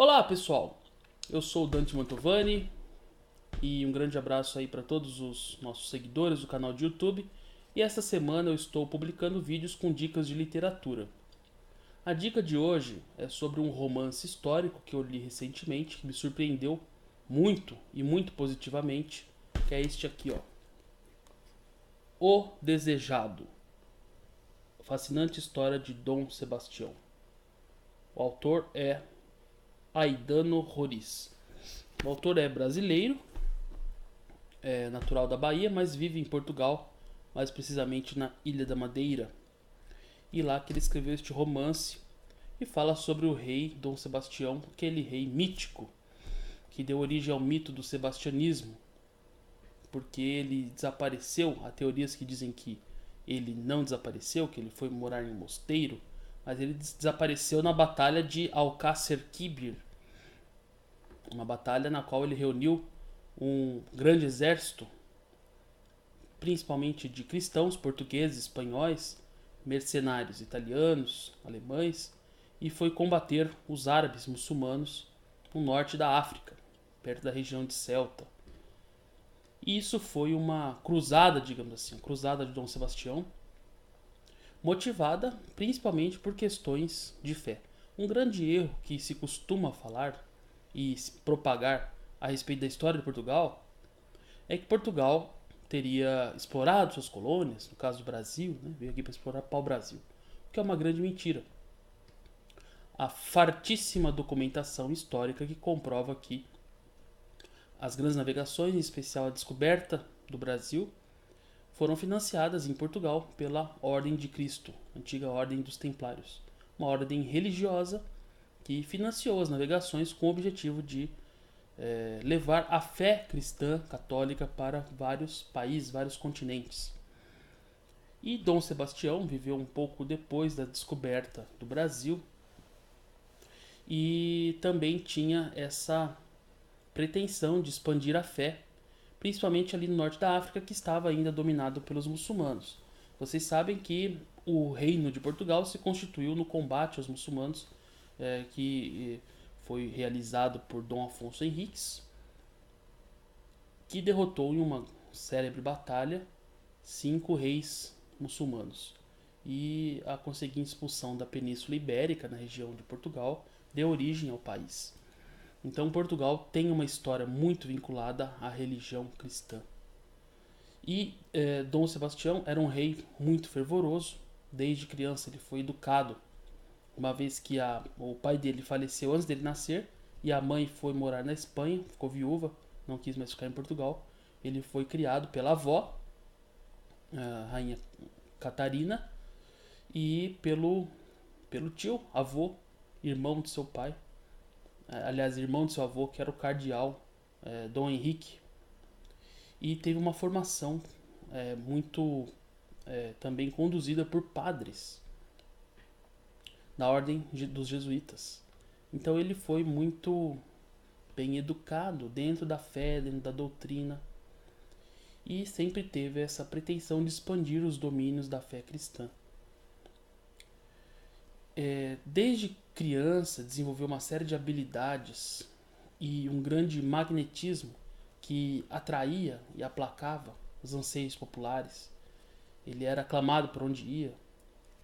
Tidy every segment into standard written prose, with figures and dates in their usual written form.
Olá, pessoal. Eu sou o Dante Mantovani e um grande abraço aí para todos os nossos seguidores do canal de YouTube. E esta semana eu estou publicando vídeos com dicas de literatura. A dica de hoje é sobre um romance histórico que eu li recentemente, que me surpreendeu muito e muito positivamente, que é este aqui, ó. O Desejado. Fascinante história de Dom Sebastião. O autor é Aidano Roriz. O autor é brasileiro, é natural da Bahia, mas vive em Portugal, mais precisamente na Ilha da Madeira. E lá que ele escreveu este romance e fala sobre o rei Dom Sebastião, aquele rei mítico que deu origem ao mito do sebastianismo, porque ele desapareceu. Há teorias que dizem que ele não desapareceu, que ele foi morar em um mosteiro, mas ele desapareceu na batalha de Alcácer Quibir, uma batalha na qual ele reuniu um grande exército, principalmente de cristãos, portugueses, espanhóis, mercenários italianos, alemães, e foi combater os árabes muçulmanos no norte da África, perto da região de Celta. E isso foi uma cruzada, digamos assim, cruzada de Dom Sebastião, motivada principalmente por questões de fé. Um grande erro que se costuma falar e se propagar a respeito da história de Portugal é que Portugal teria explorado suas colônias, no caso do Brasil, né, veio aqui para explorar pau-brasil, o que é uma grande mentira. A fartíssima documentação histórica que comprova que as grandes navegações, em especial a descoberta do Brasil, foram financiadas em Portugal pela Ordem de Cristo, antiga Ordem dos Templários, uma ordem religiosa que financiou as navegações com o objetivo de levar a fé cristã católica para vários países, vários continentes. E Dom Sebastião viveu um pouco depois da descoberta do Brasil e também tinha essa pretensão de expandir a fé, principalmente ali no norte da África, que estava ainda dominado pelos muçulmanos. Vocês sabem que o reino de Portugal se constituiu no combate aos muçulmanos, que foi realizado por Dom Afonso Henriques, que derrotou em uma célebre batalha 5 reis muçulmanos. E a conseguinte expulsão da Península Ibérica, na região de Portugal, deu origem ao país. Então Portugal tem uma história muito vinculada à religião cristã. E Dom Sebastião era um rei muito fervoroso. Desde criança ele foi educado, uma vez que o pai dele faleceu antes dele nascer e a mãe foi morar na Espanha, ficou viúva, não quis mais ficar em Portugal. Ele foi criado pela avó, a rainha Catarina, e pelo tio, avô, irmão de seu pai, aliás, irmão de seu avô, que era o cardeal Dom Henrique. E teve uma formação muito também conduzida por padres da ordem dos jesuítas. Então ele foi muito bem educado dentro da fé, dentro da doutrina, e sempre teve essa pretensão de expandir os domínios da fé cristã. Desde criança desenvolveu uma série de habilidades e um grande magnetismo que atraía e aplacava os anseios populares. Ele era aclamado por onde ia,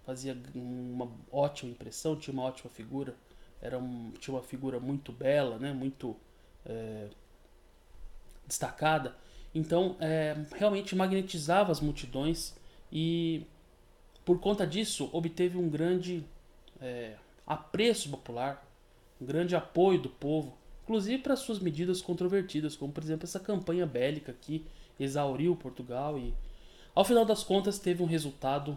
fazia uma ótima impressão, tinha uma ótima figura, tinha uma figura muito bela, né, muito destacada. Então realmente magnetizava as multidões e por conta disso obteve um grande apreço popular, um grande apoio do povo, inclusive para suas medidas controvertidas, como por exemplo essa campanha bélica que exauriu Portugal e ao final das contas teve um resultado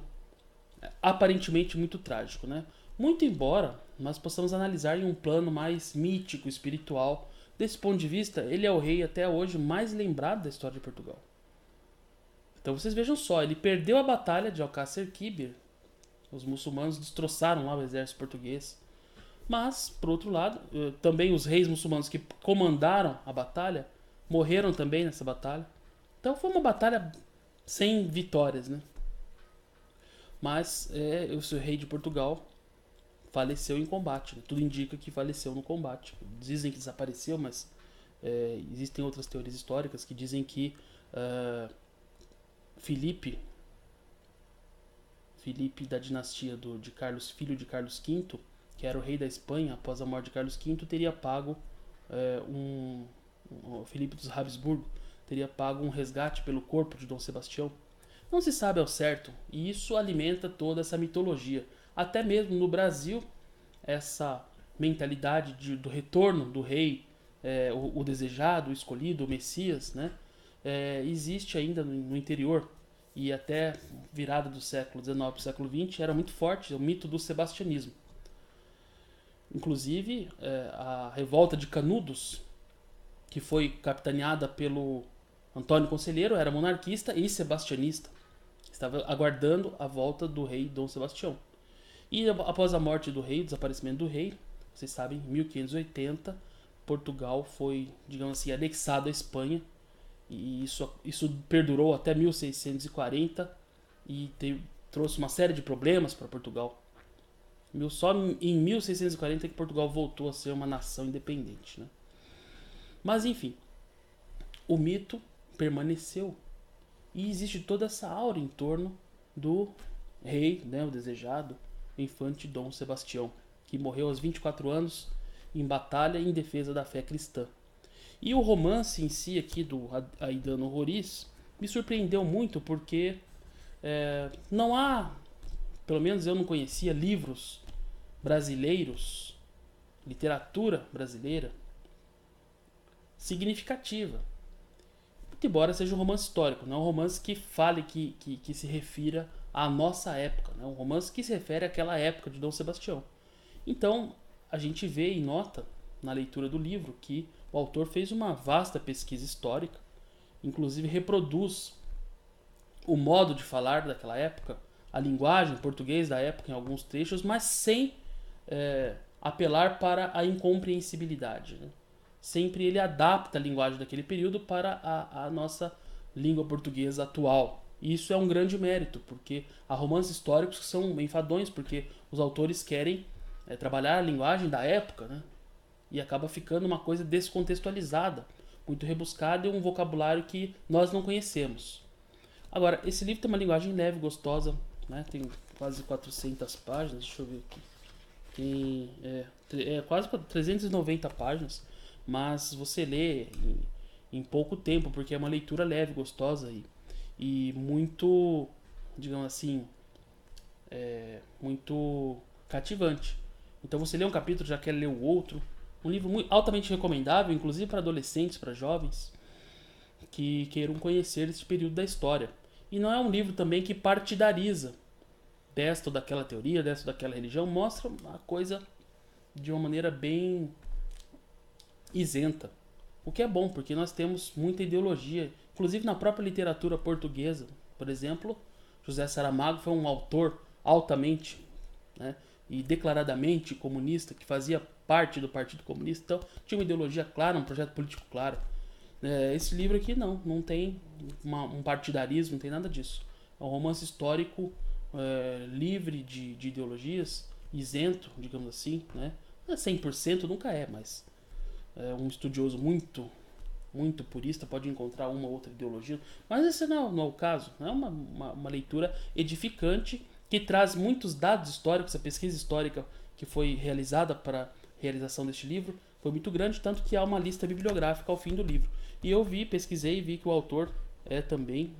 aparentemente muito trágico, né? Muito embora nós possamos analisar em um plano mais mítico, espiritual, desse ponto de vista, ele é o rei até hoje mais lembrado da história de Portugal. Então vocês vejam só, ele perdeu a batalha de Alcácer Quibir, os muçulmanos destroçaram lá o exército português. Mas, por outro lado, também os reis muçulmanos que comandaram a batalha morreram também nessa batalha. Então foi uma batalha sem vitórias, né? Mas o seu rei de Portugal faleceu em combate, né? Tudo indica que faleceu no combate. Dizem que desapareceu, mas existem outras teorias históricas que dizem que Filipe da dinastia de Carlos, filho de Carlos V, que era o rei da Espanha após a morte de Carlos V, teria pago o Filipe dos Habsburgo teria pago um resgate pelo corpo de Dom Sebastião. Não se sabe ao certo, e isso alimenta toda essa mitologia. Até mesmo no Brasil, essa mentalidade do retorno do rei, o desejado, o escolhido, o Messias, né? Existe ainda no interior, e até virada do século XIX para o século XX era muito forte o mito do sebastianismo. Inclusive, a revolta de Canudos, que foi capitaneada pelo Antônio Conselheiro, era monarquista e sebastianista. Estava aguardando a volta do rei Dom Sebastião. E após a morte do rei, o desaparecimento do rei, vocês sabem, em 1580, Portugal foi, digamos assim, anexado à Espanha. E isso perdurou até 1640 e trouxe uma série de problemas para Portugal. Só em 1640 que Portugal voltou a ser uma nação independente, né? Mas enfim, o mito permaneceu e existe toda essa aura em torno do rei, né, o desejado, o infante Dom Sebastião, que morreu aos 24 anos em batalha em defesa da fé cristã. E o romance em si aqui do Aidano Roriz me surpreendeu muito porque não há, pelo menos eu não conhecia, livros brasileiros, literatura brasileira significativa. Muito embora seja um romance histórico, não é um romance que fale, que se refira à nossa época, né? Um romance que se refere àquela época de Dom Sebastião. Então, a gente vê e nota na leitura do livro que o autor fez uma vasta pesquisa histórica, inclusive reproduz o modo de falar daquela época, a linguagem português da época em alguns trechos, mas sem apelar para a incompreensibilidade, né? Sempre ele adapta a linguagem daquele período para a nossa língua portuguesa atual. E isso é um grande mérito, porque há romances históricos que são enfadonhos, porque os autores querem trabalhar a linguagem da época, né? E acaba ficando uma coisa descontextualizada, muito rebuscada e um vocabulário que nós não conhecemos. Agora, esse livro tem uma linguagem leve, gostosa, né? Tem quase 400 páginas, deixa eu ver aqui. Tem quase 390 páginas, mas você lê em pouco tempo, porque é uma leitura leve, gostosa e muito, digamos assim, muito cativante. Então você lê um capítulo, já quer ler o outro. Um livro muito, altamente recomendável, inclusive para adolescentes, para jovens que queiram conhecer esse período da história. E não é um livro também que partidariza desta ou daquela teoria, desta ou daquela religião, mostra a coisa de uma maneira bem isenta. O que é bom, porque nós temos muita ideologia, inclusive na própria literatura portuguesa. Por exemplo, José Saramago foi um autor altamente, né, e declaradamente comunista, que fazia parte do Partido Comunista, então tinha uma ideologia clara, um projeto político claro. Esse livro aqui não tem um partidarismo, não tem nada disso. É um romance histórico livre de ideologias, isento, digamos assim, né? 100% nunca é, mas um estudioso muito purista pode encontrar uma ou outra ideologia, mas esse não é o caso. É uma leitura edificante que traz muitos dados históricos. A pesquisa histórica que foi realizada para a realização deste livro foi muito grande, tanto que há uma lista bibliográfica ao fim do livro. E eu pesquisei e vi que o autor é também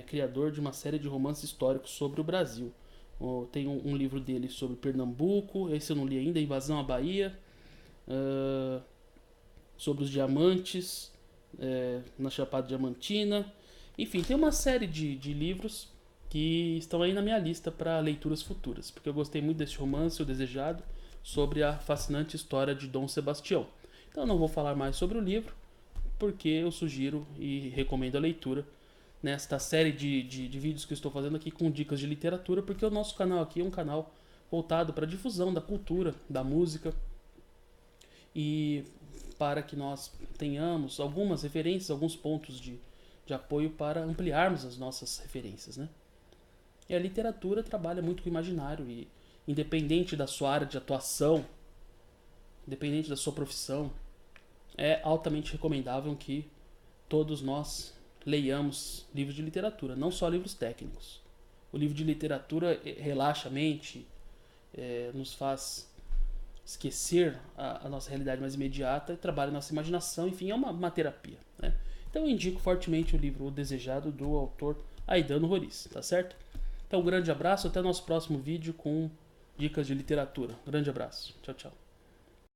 criador de uma série de romances históricos sobre o Brasil. Tem um livro dele sobre Pernambuco, esse eu não li ainda, Invasão à Bahia, sobre os diamantes na Chapada Diamantina. Enfim, tem uma série de livros que estão aí na minha lista para leituras futuras, porque eu gostei muito desse romance, O Desejado, sobre a fascinante história de Dom Sebastião. Então eu não vou falar mais sobre o livro, porque eu sugiro e recomendo a leitura nesta série de vídeos que eu estou fazendo aqui com dicas de literatura, porque o nosso canal aqui é um canal voltado para a difusão da cultura, da música, e para que nós tenhamos algumas referências, alguns pontos de apoio para ampliarmos as nossas referências, né? E a literatura trabalha muito com o imaginário independente da sua área de atuação, independente da sua profissão, é altamente recomendável que todos nós leiamos livros de literatura, não só livros técnicos. O livro de literatura relaxa a mente, nos faz esquecer a nossa realidade mais imediata e trabalha a nossa imaginação, enfim, é uma terapia, né? Então eu indico fortemente o livro O Desejado, do autor Aidano Roriz, tá certo? Então um grande abraço, até o nosso próximo vídeo com dicas de literatura. Grande abraço, tchau, tchau.